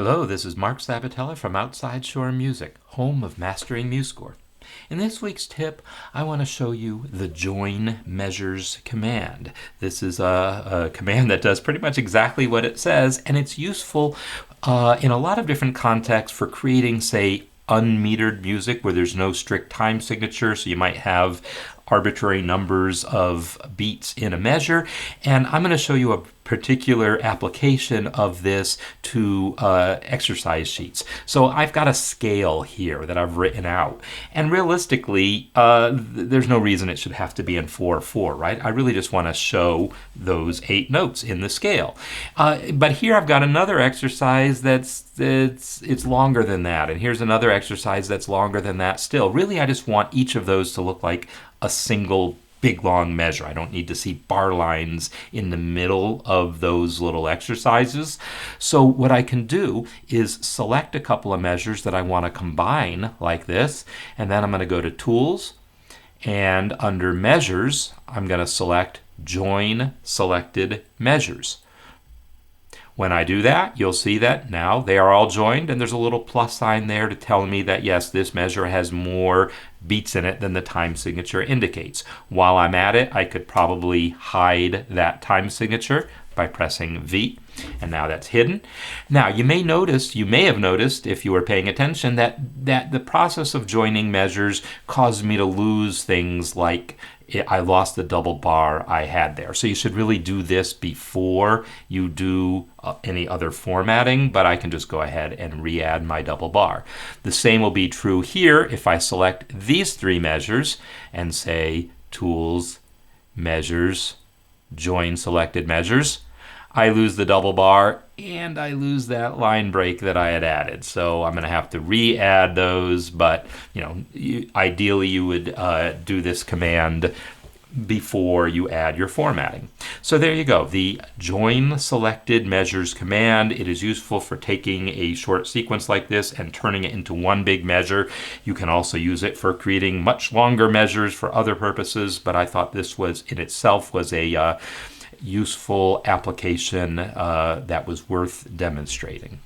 Hello, this is Mark Sabatella from Outside Shore Music, home of Mastering MuseScore. In this week's tip, I want to show you the join measures command. This is a command that does pretty much exactly what it says, and it's useful in a lot of different contexts for creating, say, unmetered music where there's no strict time signature, so you might have arbitrary numbers of beats in a measure. And I'm going to show you a particular application of this to exercise sheets. So I've got a scale here that I've written out, and realistically there's no reason it should have to be in 4/4, right? I really just want to show those 8 notes in the scale, but here I've got another exercise it's longer than that, and here's another exercise that's longer than that still. Really, I just want each of those to look like a single big long measure. I don't need to see bar lines in the middle of those little exercises. So what I can do is select a couple of measures that I want to combine like this, and then I'm going to go to Tools, and under Measures I'm going to select Join Selected Measures. When I do that, you'll see that now they are all joined, and there's a little plus sign there to tell me that yes, this measure has more beats in it than the time signature indicates. While I'm at it, I could probably hide that time signature by pressing V, and now that's hidden. Now you may have noticed if you were paying attention that the process of joining measures caused me to lose things like I lost the double bar I had there. So you should really do this before you do any other formatting, but I can just go ahead and re-add my double bar. The same will be true here if I select these 3 measures and say Tools, Measures, Join Selected Measures. I lose the double bar and I lose that line break that I had added. So I'm going to have to re-add those, but ideally you would do this command before you add your formatting. So there you go, the Join Selected Measures command. It is useful for taking a short sequence like this and turning it into one big measure. You can also use it for creating much longer measures for other purposes, but I thought this was in itself was a useful application that was worth demonstrating.